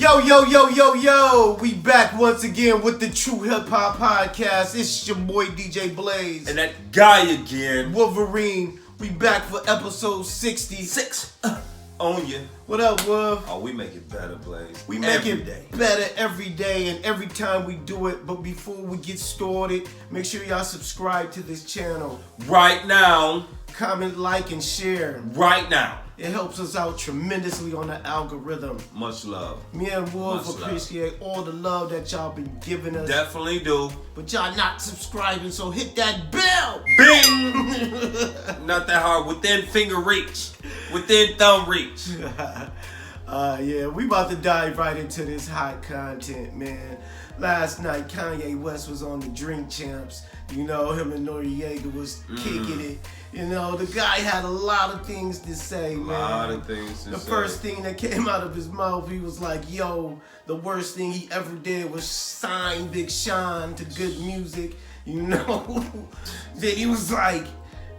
Yo, we back once again with the True Hip Hop Podcast. It's your boy DJ Blaze. And that guy again. Wolverine. We back for episode 66. On you. What up, Wolf? Oh, we make it better, Blaze. We make it better every day and every time we do it. But before we get started, make sure y'all subscribe to this channel. Right now. Comment, like, and share. Right now. It helps us out tremendously on the algorithm. Much love. Me and Wolf appreciate all the love that y'all been giving us. Definitely do. But y'all not subscribing, so hit that bell. Bing! Not that hard. Within finger reach. Within thumb reach. Yeah, we about to dive right into this hot content, man. Last night, Kanye West was on the Drink Champs. You know, him and Noriega was kicking it. You know, the guy had a lot of things to say, man. A lot of things to say. The first thing that came out of his mouth, he was like, yo, the worst thing he ever did was sign Big Sean to good music. You know? Then he was like,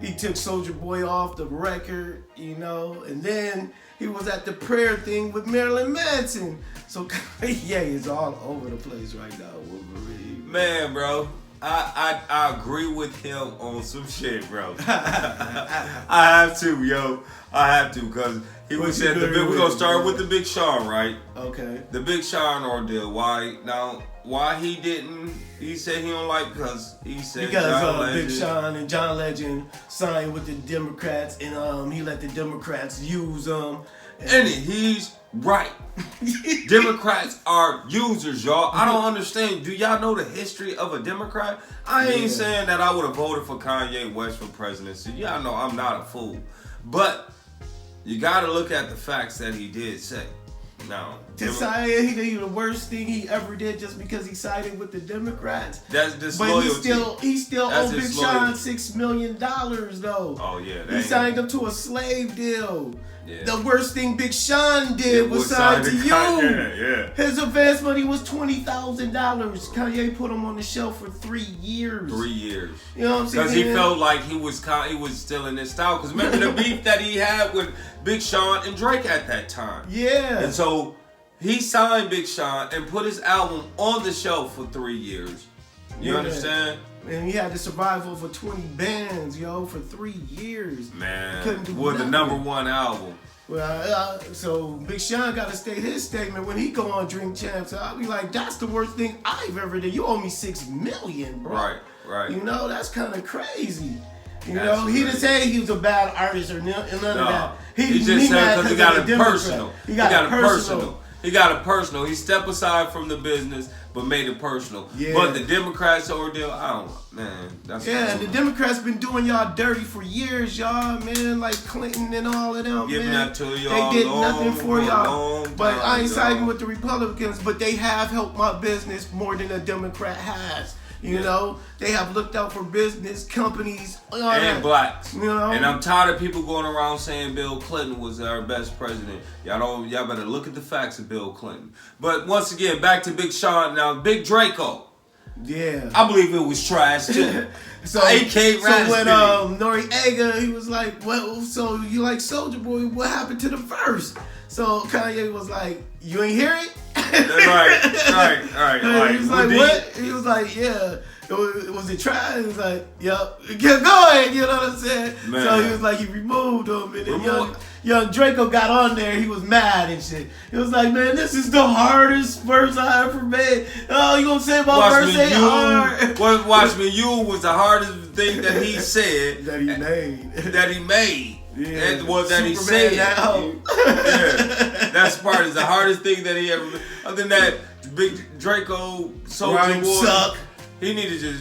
he took Soulja Boy off the record, you know? And then he was at the prayer thing with Marilyn Manson. So Kanye is all over the place right now, Wolverine. Man, bro. I agree with him on some shit, bro. I have to, yo. I have to, because he was saying we're going to start with the Big Sean, right? Okay. The Big Sean ordeal. Why he didn't, he said he don't like, because he said Big Sean and John Legend signed with the Democrats, and he let the Democrats use them. And he's right. Democrats are users, y'all. I don't understand. Do y'all know the history of a Democrat? I ain't saying that I would have voted for Kanye West for presidency. Y'all know I'm not a fool. But you got to look at the facts that he did say. Now, to say he did the worst thing he ever did just because he sided with the Democrats. That's disloyalty. But he still owed Big Sean $6 million though. Oh yeah, he signed him to a slave deal. Yeah. The worst thing Big Sean did was sign to you. Yeah. His advance money was $20,000. Kanye put him on the shelf for 3 years. 3 years. You know what I'm saying? Because he felt like he was still in his style. Because remember the beef that he had with Big Sean and Drake at that time. Yeah. And so he signed Big Sean and put his album on the shelf for 3 years. You understand? And he had to survive over 20 bands, yo, for 3 years. Man, with the #1 album. Well, so Big Sean got to state his statement when he go on Drink Champs. So I'll be like, that's the worst thing I've ever did. You owe me $6 million, bro. Right. You know, that's kind of crazy. You know, he didn't say he was a bad artist or none of that. He just said because he got it personal. He got it personal. He got it personal. He stepped aside from the business, but made it personal. Yeah. But the Democrats ordeal, that's and the Democrats been doing y'all dirty for years, y'all, man. Like Clinton and all of them, giving man. That to y'all. They did nothing for y'all. But I ain't siding with the Republicans, but they have helped my business more than a Democrat has. You know, they have looked out for business, companies, and blacks. You know, and I'm tired of people going around saying Bill Clinton was our best president. Y'all better look at the facts of Bill Clinton. But once again, back to Big Sean. Now, Big Draco. Yeah, I believe it was trash too. So when Noriega, he was like, "Well, so you like Soulja Boy? What happened to the verse?" So Kanye was like, "You ain't hear it?" Right. He was like, what? He was like, yeah. Was it trash? He was like, yep. It kept going, you know what I'm saying? Man. So he was like, he removed him. And then young Draco got on there. He was mad and shit. He was like, man, this is the hardest verse I ever made. Oh, you gonna say my verse ain't hard? Watch Me You was the hardest thing that he said. that he made. Yeah, that he said. That's part is the hardest thing that he ever. Other than that, Big Draco, Soulja Boy, he needed to.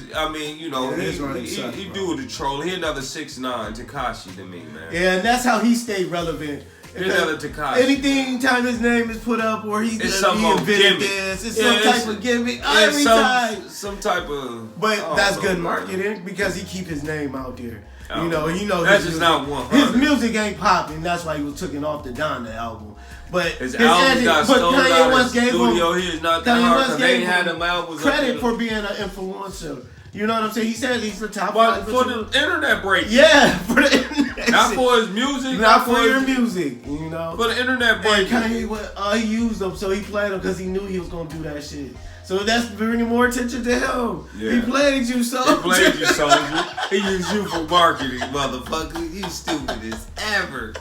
He do the troll. He another 6ix9ine Tekashi to me, man. Yeah, and that's how he stayed relevant. Another Tekashi. Anytime his name is put up or he invented this, it's some type of gimmick. Every time, some type of. But that's good marketing because he keep his name out there. You know, that's just not 100. His music ain't popping. That's why he was taken off the Donda album. But his album got stolen out of the studio. He is not that hard because they had him albums credit for being an influencer. You know what I'm saying? He said he's the top But 5. for the internet break. Yeah, for the internet. Not for his music. Not for your music, you know. For the internet break. And Kanye, he used them, so he played them because he knew he was gonna do that shit. So that's bringing more attention to him. Yeah. He played you, soldier. He played you, soldier. He used you for marketing, motherfucker. You stupid as ever.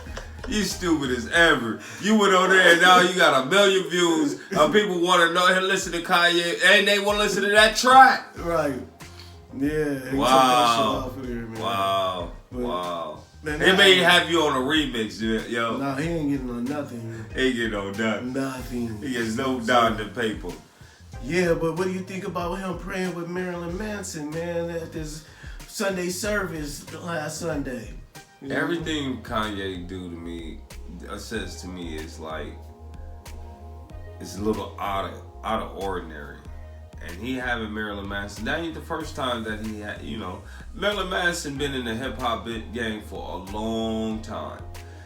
You stupid as ever. You went on there and now you got 1 million views. People want to know and listen to Kanye, and they want to listen to that track. Right. Yeah. Wow. Here, man. Wow. But, wow. Man, they may have you on a remix, yo. Nah, he ain't getting on nothing. He ain't getting on nothing. Nothing. He gets no down to paper. Yeah, but what do you think about him praying with Marilyn Manson, man, at this Sunday service last Sunday? You know? Everything Kanye says to me is like, it's a little out of ordinary. And he having Marilyn Manson, that ain't the first time that he had, Marilyn Manson been in the hip hop game for a long time.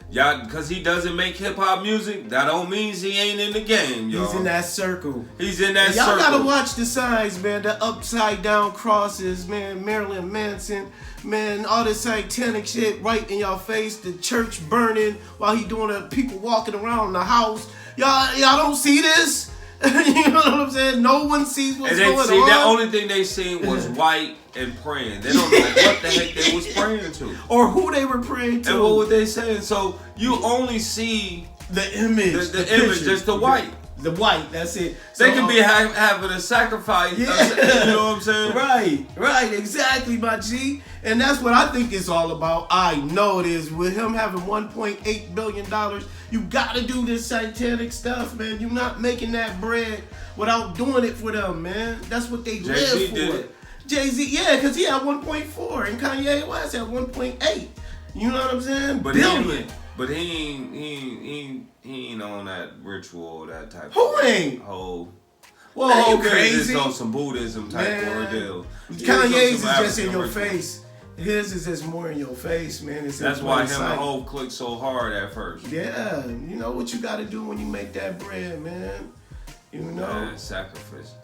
Y'all, because he doesn't make hip hop music, that don't mean he ain't in the game, y'all. He's in that circle. He's in that circle. Y'all gotta watch the signs, man. The upside down crosses, man. Marilyn Manson, man. All this satanic shit right in your face. The church burning while he doing the people walking around the house. Y'all don't see this? You know what I'm saying? No one sees what's going on. The only thing they seen was white and praying. They don't know what the heck they was praying to. Or who they were praying to. And what were they saying? So you only see the image. The image, just the white. The white, that's it. They can be having a sacrifice. Yeah. You know what I'm saying? Right, exactly, my G. And that's what I think it's all about. I know it is. With him having $1.8 billion, you gotta do this satanic stuff, man. You're not making that bread without doing it for them, man. That's what they live for. Did it. Jay-Z, yeah, because he had 1.4 and Kanye West had 1.8. You know what I'm saying? But billion. But he ain't on that ritual, that type. Who ain't? Well, you crazy? It's on some Buddhism type ordeal. Kanye's is just in your face. His is just more in your face, man. That's why him and Hov clicked so hard at first. Yeah, you know what you got to do when you make that bread, man. You know, man, sacrifice.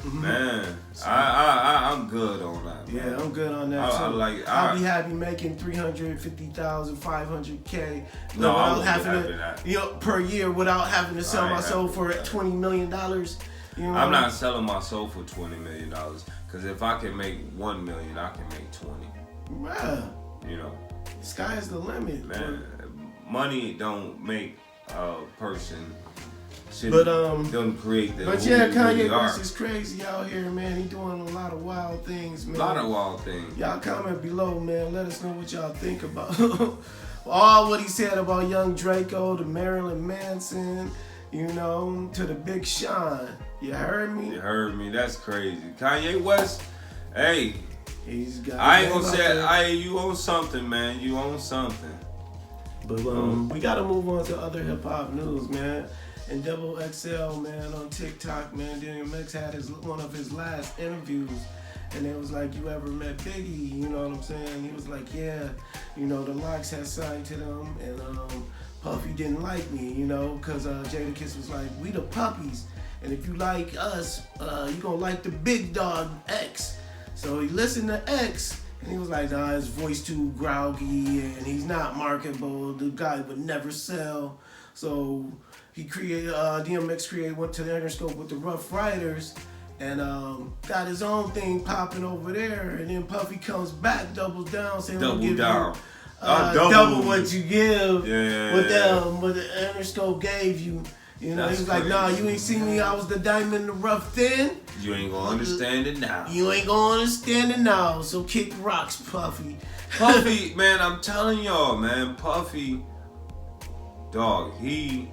Man, I'm good on that. Man. Yeah, I'm good on that too. I'll be happy making $350,000, $500K. Without having to, per year, without having to sell my soul for $20 million. You know? I'm not selling my soul for $20 million because if I can make $1 million, I can make 20. Wow. You know, sky's the limit, man. Money don't make a person. Don't create the. But yeah, Kanye West is crazy out here, man. He doing a lot of wild things, man. A lot of wild things. Y'all comment below, man. Let us know what y'all think about all what he said about Young Draco, to Marilyn Manson, to the Big Sean. You heard me? You heard me. That's crazy. Kanye West, hey. He's got. I ain't gonna say you own something, man. You own something. But we gotta move on to other hip hop news, man. And Double XL, man, on TikTok, man, DMX had one of his last interviews, and it was like, you ever met Biggie? You know what I'm saying? He was like, yeah, the Locks had signed to them, and Puffy didn't like me, because Jadakiss was like, we the puppies, and if you like us, you gonna like the big dog X. So he listened to X, and he was like, nah, his voice too growly, and he's not marketable. The guy would never sell. So he DMX went to the Interscope with the Rough Riders and got his own thing popping over there. And then Puffy comes back, doubles down, saying, double down. Double what you give yeah. What the Interscope gave you. He was like, nah, you ain't seen me. I was the diamond in the rough then. You ain't gonna understand it now. You ain't gonna understand it now. So kick rocks, Puffy. Puffy, man, I'm telling y'all, man, Puffy, dog, he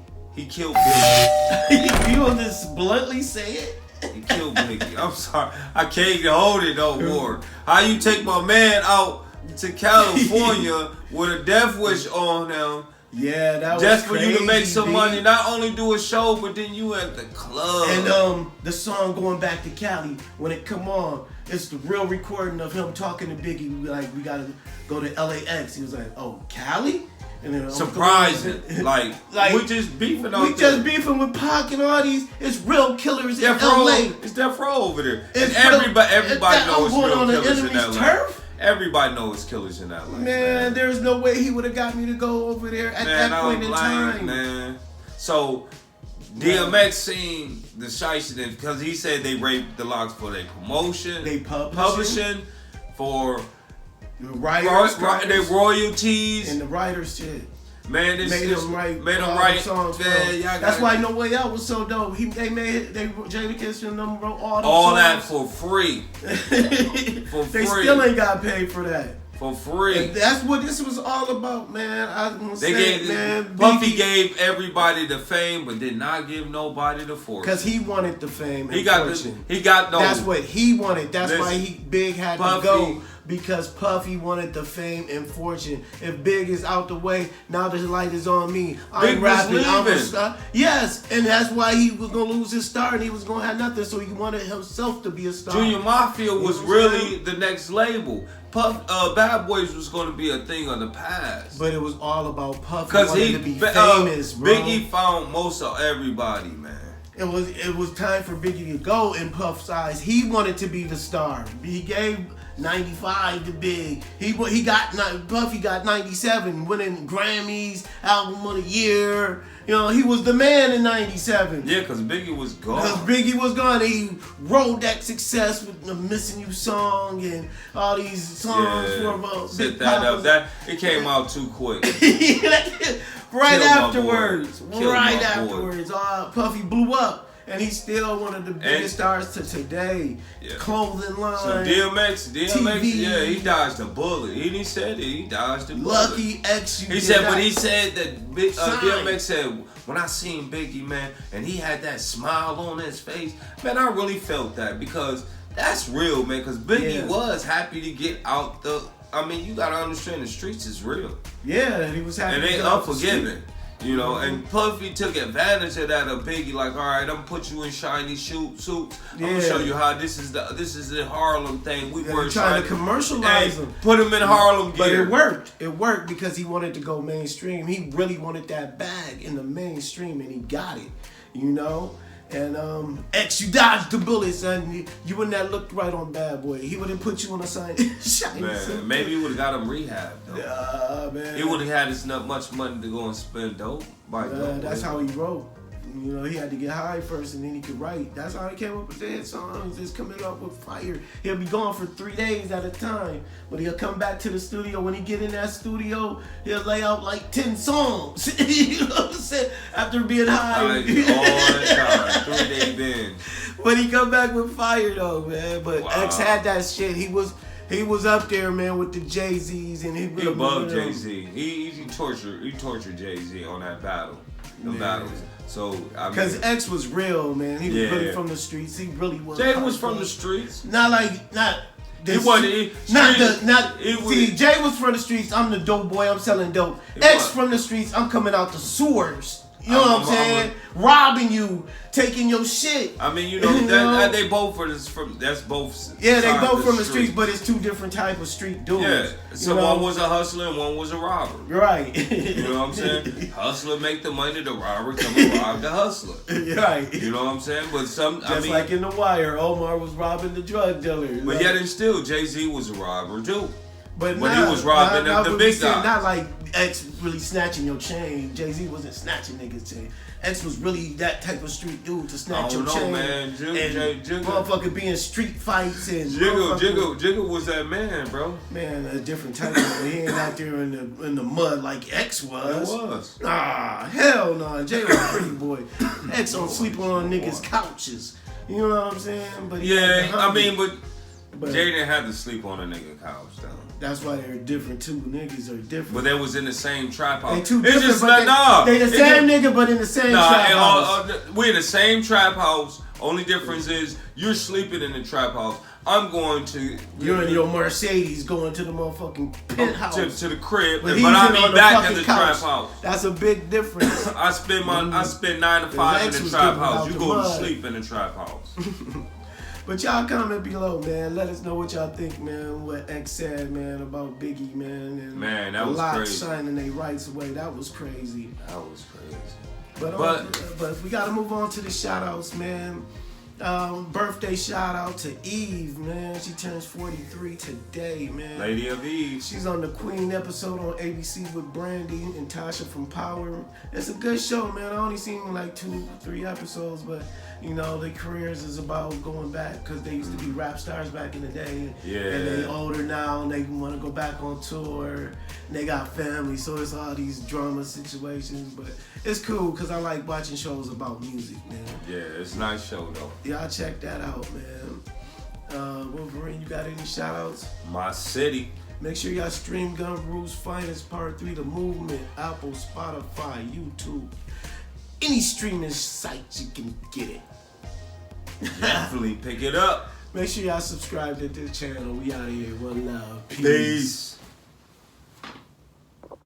killed Biggie. You want to just bluntly say it? He killed Biggie. I'm sorry. I can't hold it no more. How you take my man out to California with a death wish on him? Yeah, that was just for crazy, you to make some money. Not only do a show, but then you at the club. And the song Going Back to Cali, when it come on, it's the real recording of him talking to Biggie. Like, we gotta go to LAX. He was like, oh, Cali? And then surprising. Like we just beefing on. We just beefing with Pac and all these. It's real killers in LA. It's Death Row over there. It's everybody knows going real on the killers in enemy's LA. turf. Everybody knows killers in LA. Man, there's no way he would have got me to go over there at that point in time. Man. So DMX seen the shiesty because he said they raped the Locks for their promotion, they publishing for the writers, their royalties and the writers shit. Man, this made them write songs. Man, that's why No Way Out was so dope. Jadakiss and them wrote all that for free. They still ain't got paid for that. For free. And that's what this was all about, man. Puffy gave everybody the fame, but did not give nobody the fortune. Because he wanted the fame. He got no. That's what he wanted. That's why Big had to go. Because Puffy wanted the fame and fortune. If Big is out the way, now the light is on me. I'm rapping. I'm a star. Yes, and that's why he was gonna lose his star and he was gonna have nothing. So he wanted himself to be a star. Junior Mafia was really the next label. Bad Boys was going to be a thing of the past. But it was all about Puffy because wanting to be famous, bro. Biggie found most of everybody, man. It was time for Biggie to go in Puff's eyes. He wanted to be the star. He gave 95 to Big. Puffy got 97, winning Grammys, Album of the Year. You know, he was the man in 97. Yeah, because Biggie was gone. Because Biggie was gone. He rode that success with the Missing You song and all these songs for Big Papa. It came out too quick. Right afterwards. Puffy blew up. And he's still one of the biggest stars to today. Yeah. Clothing line. So DMX, TV. Yeah, he dodged the bullet. He said it. He dodged the bullet. Lucky X. He said that DMX said, when I seen Biggie, man, and he had that smile on his face, man, I really felt that because that's real, man. Because Biggie was happy to get out the. I mean, you gotta understand the streets is real. Yeah, he was happy. And they unforgiving. You know, and Puffy took advantage of that of Biggie, like, all right, I'm gonna put you in shiny suits. I'm gonna show you how this is the Harlem thing. We were trying to commercialize him. Put him in Harlem gear. But it worked. It worked because he wanted to go mainstream. He really wanted that bag in the mainstream, and he got it. You know. And X, you dodged the bullet, son. You wouldn't have looked right on Bad Boy. He wouldn't put you on a sign. Man, maybe he would have got him rehab, though. Man. He would have had as much money to go and spend dope. That's how he wrote. You know, he had to get high first and then he could write. That's how he came up with his songs, just coming up with fire. He'll be gone for 3 days at a time, but he'll come back to the studio. When he get in that studio, he'll lay out like 10 songs. You know what I'm saying? After being high. All the time, 3 day binge. But he come back with fire though, man. But X had that shit. He was up there, man, with the Jay-Z's and he above Jay-Z. He tortured Jay-Z on that battle. The battles. So because X was real, man. He was really from the streets. He really was. Jay was from the streets. See, Jay was from the streets. I'm the dope boy. I'm selling dope. X from the streets. I'm coming out the sewers. You know what I'm saying? Robbing you, taking your shit. I mean, you know, they both that's both. Yeah, they both from the streets, but it's two different type of street dudes. Yeah, so one was a hustler and one was a robber. Right. You know what I'm saying? Hustler make the money, the robber come and rob the hustler. Right. You know what I'm saying? But just like in The Wire, Omar was robbing the drug dealer. But yet and still, Jay-Z was a robber too. But he was robbing the big guy. Not like X really snatching your chain. Jay-Z wasn't snatching niggas' chain. X was really that type of street dude to snatch your chain. Man. Motherfucker be in street fights and Jiggle was that man, bro. Man, a different type of man. He ain't out there in the mud like X was. It was. Ah, hell no. Jay was a pretty boy. X on sleeping on niggas' couches. You know what I'm saying? But but Jay didn't have to sleep on a nigga couch though. That's why they're different too. Niggas are different. But they was in the same trap house. They two different, but they the same nigga, but in the same trap house. We're in the same trap house. Only difference is you're sleeping in the trap house. I'm going to. You're in your Mercedes going to the motherfucking penthouse. To the crib, but I be back in the trap house. That's a big difference. I spend 9 to 5 in the trap house. You go to sleep in the trap house. But y'all comment below, man. Let us know what y'all think, man. What X said, man, about Biggie, man. And man, that was crazy. signing their rights away. That was crazy. That was crazy. But we gotta move on to the shout outs, man. Birthday shout out to Eve, man. She turns 43 today, man. Lady of Eve. She's on the Queen episode on ABC with Brandy and Tasha from Power. It's a good show, man. I only seen like 2-3 episodes, but you know, their careers is about going back because they used to be rap stars back in the day. Yeah. And they older now and they want to go back on tour. And they got family, so it's all these drama situations. But it's cool because I like watching shows about music, man. Yeah, it's a nice show though. Y'all check that out, man. Wolverine, you got any shout outs? My city. Make sure y'all stream Gun Rules Finest Part 3, The Movement, Apple, Spotify, YouTube. Any streaming site you can get it. Definitely pick it up. Make sure y'all subscribe to this channel. We out of here. One love. Peace.